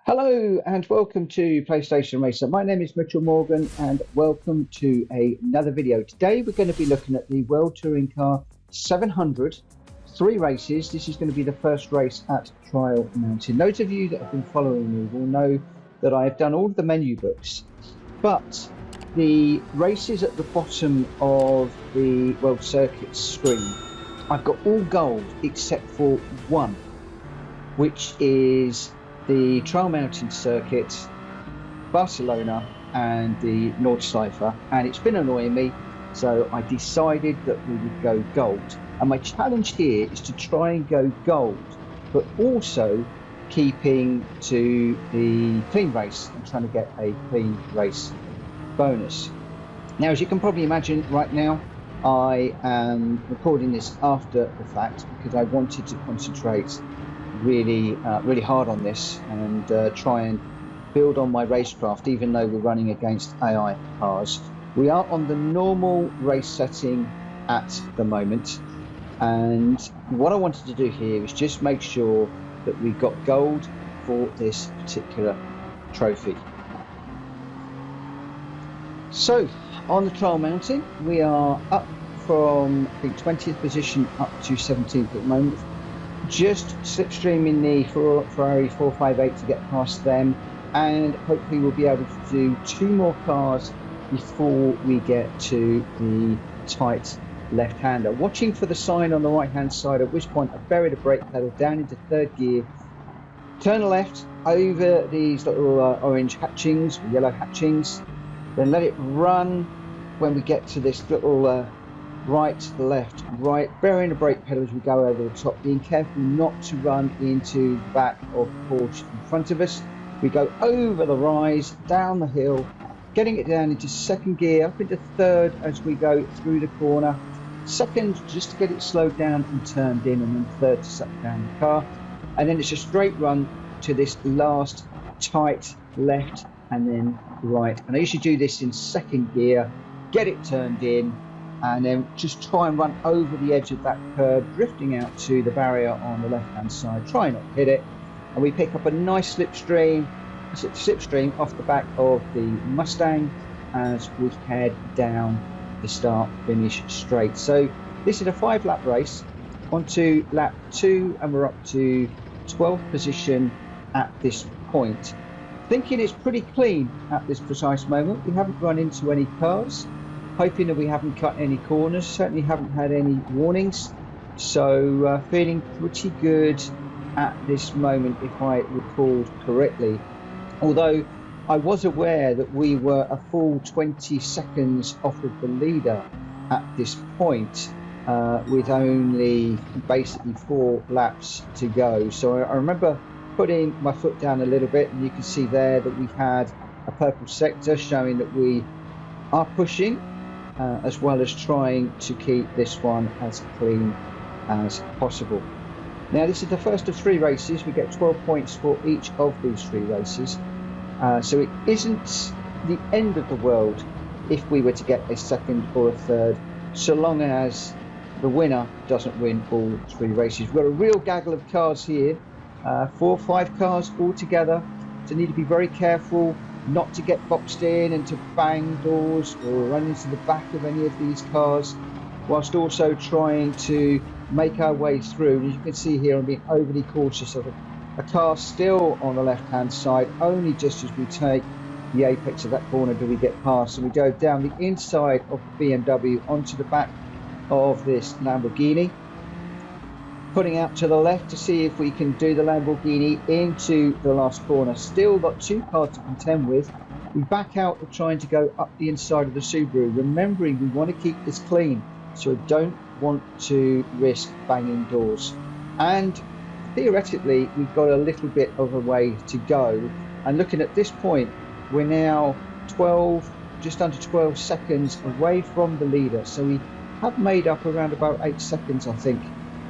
Hello and welcome to PlayStation Racer. My name is Mitchell Morgan and welcome to another video. Today we're going to be looking at the World Touring Car 700, 3 races. This is going to be the first race at Trial Mountain. Those of you that have been following me will know that I've done all of the menu books, but the races at the bottom of the World Circuit screen, I've got all gold except for one, which is the Trial Mountain Circuit, Barcelona and the Nordschleife, and it's been annoying me, so I decided that we would go gold. And my challenge here is to try and go gold, but also keeping to the clean race and trying to get a clean race bonus. Now, as you can probably imagine right now, I am recording this after the fact because I wanted to concentrate really hard on this and try and build on my racecraft, even though we're running against AI cars. We are on the normal race setting at the moment, and what I wanted to do here is just make sure that we got gold for this particular trophy. So on the Trial Mountain, we are up from I think 20th position up to 17th at the moment, just slipstreaming the Ferrari 458 to get past them, and hopefully we'll be able to do 2 more cars before we get to the tight left-hander. Watching for the sign on the right-hand side, at which point I bury the brake pedal down into 3rd gear, turn left over these little orange hatchings, or yellow hatchings, then let it run. When we get to this little right, left, right, burying the brake pedal as we go over the top, being careful not to run into the back of the Porsche in front of us. We go over the rise, down the hill, getting it down into 2nd gear, up into 3rd as we go through the corner, 2nd just to get it slowed down and turned in, and then 3rd to set down the car, and then it's a straight run to this last tight left and then right. And I usually do this in 2nd gear, get it turned in, and then just try and run over the edge of that curb, drifting out to the barrier on the left-hand side, try not to hit it, and we pick up a nice slipstream off the back of the Mustang as we head down the start-finish straight. So this is a 5-lap race, onto lap 2, and we're up to 12th position at this point. Thinking it's pretty clean at this precise moment. We haven't run into any cars. Hoping that we haven't cut any corners, certainly haven't had any warnings, so feeling pretty good at this moment if I recalled correctly. Although I was aware that we were a full 20 seconds off of the leader at this point, with only basically 4 laps to go. So I remember putting my foot down a little bit, and you can see there that we've had a purple sector showing that we are pushing, as well as trying to keep this one as clean as possible. Now, this is the first of 3 races. We get 12 points for each of these 3 races, so it isn't the end of the world if we were to get a 2nd or a 3rd, so long as the winner doesn't win all 3 races. We've got a real gaggle of cars here, 4 or 5 cars all together, so need to be very careful not to get boxed in and to bang doors or run into the back of any of these cars, whilst also trying to make our way through. As you can see here, I'm being overly cautious of a car still on the left hand side. Only just as we take the apex of that corner do we get past, and we go down the inside of the BMW onto the back of this Lamborghini, putting out to the left to see if we can do the Lamborghini into the last corner. Still got 2 cars to contend with. We back out, we're trying to go up the inside of the Subaru, remembering we want to keep this clean, so we don't want to risk banging doors. And theoretically, we've got a little bit of a way to go. And looking at this point, we're now just under 12 seconds away from the leader. So we have made up around about 8 seconds, I think,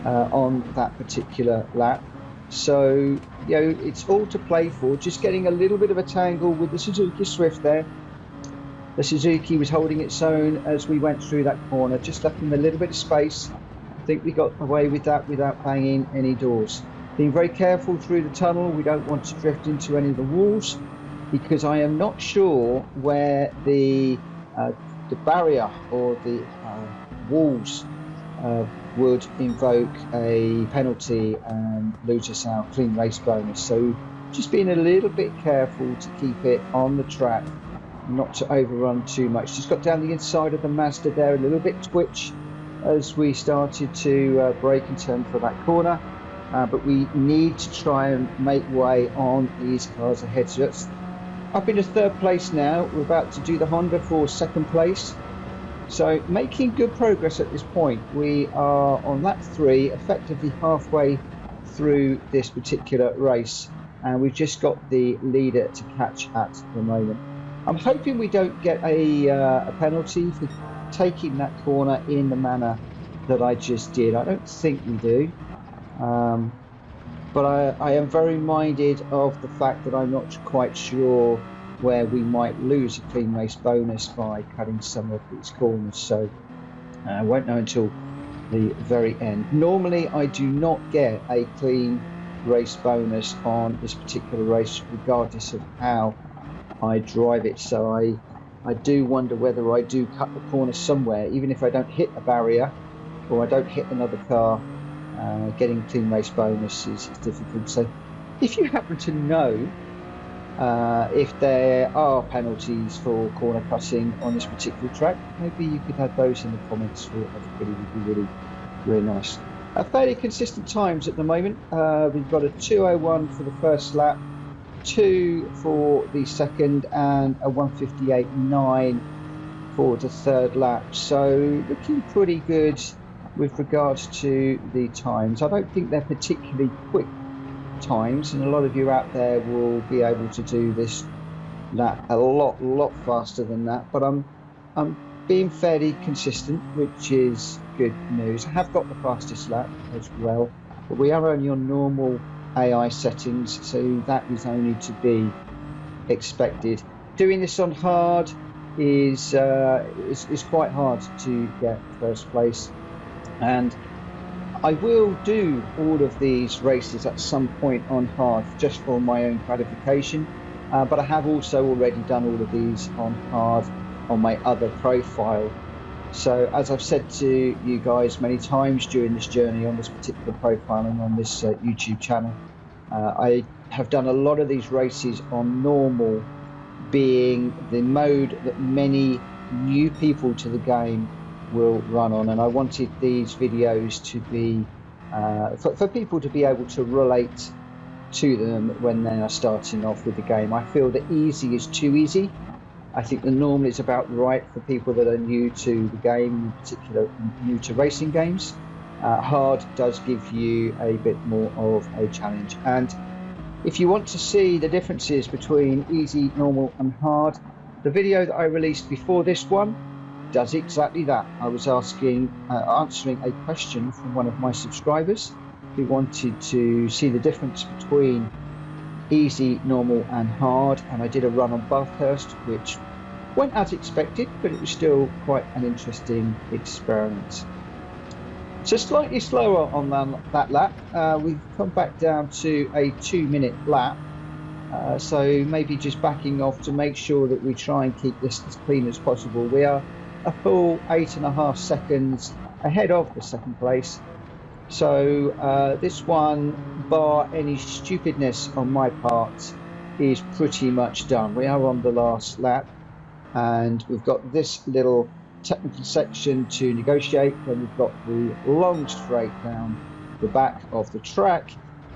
on that particular lap. So, you know, it's all to play for. Just getting a little bit of a tangle with the Suzuki Swift there. The Suzuki was holding its own as we went through that corner, just left him a little bit of space. I think we got away with that without banging any doors. Being very careful through the tunnel. We don't want to drift into any of the walls, because I am not sure where the barrier or the walls would invoke a penalty and lose us our clean race bonus. So just being a little bit careful to keep it on the track, not to overrun too much. Just got down the inside of the Mazda there, a little bit twitch as we started to brake and turn for that corner, but we need to try and make way on these cars ahead. So that's up into third place now. We're about to do the Honda for second place. So making good progress at this point. We are on lap 3, effectively halfway through this particular race, and we've just got the leader to catch at the moment. I'm hoping we don't get a penalty for taking that corner in the manner that I just did. I don't think we do, but I am very minded of the fact that I'm not quite sure where we might lose a clean race bonus by cutting some of these corners, so I won't know until the very end. Normally I do not get a clean race bonus on this particular race regardless of how I drive it, so I do wonder whether I do cut the corner somewhere. Even if I don't hit a barrier or I don't hit another car, getting clean race bonus is difficult. So if you happen to know if there are penalties for corner cutting on this particular track, maybe you could add those in the comments for everybody. Would be really, really nice. Fairly consistent times at the moment. We've got a 2:01 for the first lap, 2 for the second, and a 1:58.9 for the third lap. So looking pretty good with regards to the times. I don't think they're particularly quick times, and a lot of you out there will be able to do this lap a lot faster than that, but I'm being fairly consistent, which is good news. I have got the fastest lap as well, but we are only on normal AI settings, so that is only to be expected. Doing this on hard is quite hard to get first place, and I will do all of these races at some point on hard just for my own gratification, but I have also already done all of these on hard on my other profile. So as I've said to you guys many times during this journey on this particular profile and on this YouTube channel, I have done a lot of these races on normal, being the mode that many new people to the game will run on, and I wanted these videos to be for people to be able to relate to them when they are starting off with the game. I feel that easy is too easy. I think the normal is about right for people that are new to the game, in particular new to racing games. Hard does give you a bit more of a challenge, and if you want to see the differences between easy, normal and hard, the video that I released before this one does exactly that. I was answering a question from one of my subscribers who wanted to see the difference between easy, normal and hard, and I did a run on Bathurst, which went as expected, but it was still quite an interesting experiment. So slightly slower on that lap. We've come back down to a 2-minute lap, so maybe just backing off to make sure that we try and keep this as clean as possible. We are a full 8.5 seconds ahead of the second place, so this one, bar any stupidness on my part, is pretty much done. We are on the last lap, and we've got this little technical section to negotiate, then we've got the long straight down the back of the track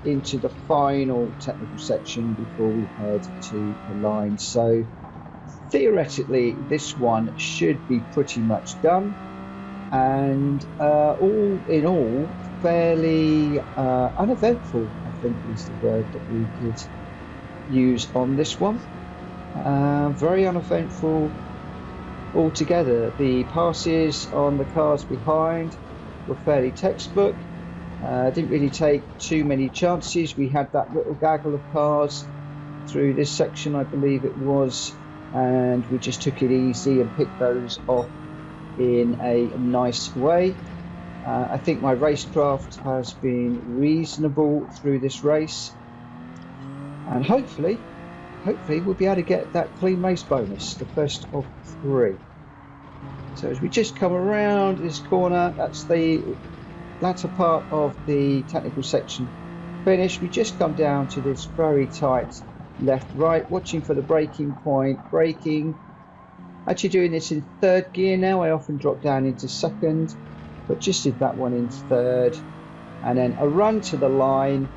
into the final technical section before we head to the line. So theoretically this one should be pretty much done, and all in all fairly uneventful, I think is the word that we could use on this one. Very uneventful altogether. The passes on the cars behind were fairly textbook. Didn't really take too many chances. We had that little gaggle of cars through this section, I believe it was, and we just took it easy and picked those off in a nice way. I think my racecraft has been reasonable through this race, and hopefully we'll be able to get that clean race bonus, the first of 3. So as we just come around this corner, that's the latter part of the technical section finished. We just come down to this very tight left-right, watching for the braking point, braking. Actually doing this in 3rd gear now. I often drop down into 2nd, but just did that one in 3rd. And then a run to the line.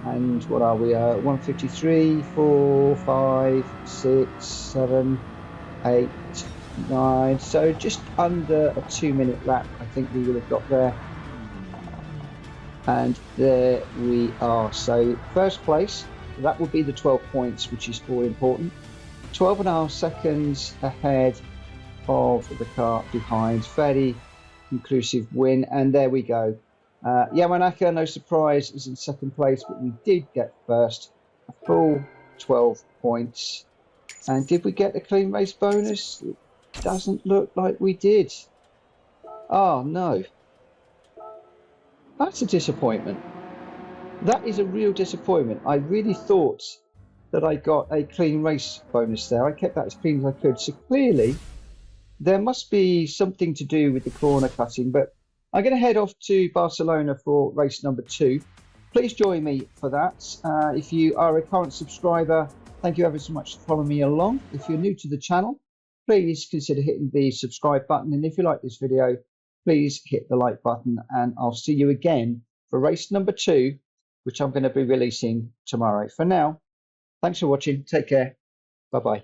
And what are we? 153, 4, 5, 6, 7, 8, 9. So just under a 2-minute lap, I think we will have got there. And there we are. So first place, that will be the 12 points, which is all important. 12.5 seconds ahead of the car behind. Fairly conclusive win. And there we go. Yamanaka, no surprise, is in 2nd place, but we did get first, a full 12 points. And did we get the clean race bonus? It doesn't look like we did. Oh no. That's a disappointment. That is a real disappointment. I really thought that I got a clean race bonus there. I kept that as clean as I could. So clearly there must be something to do with the corner cutting, but I'm going to head off to Barcelona for race number 2. Please join me for that. If you are a current subscriber, thank you ever so much for following me along. If you're new to the channel, please consider hitting the subscribe button. And if you like this video, please hit the like button, and I'll see you again for race number 2, which I'm going to be releasing tomorrow. For now, thanks for watching. Take care. Bye-bye.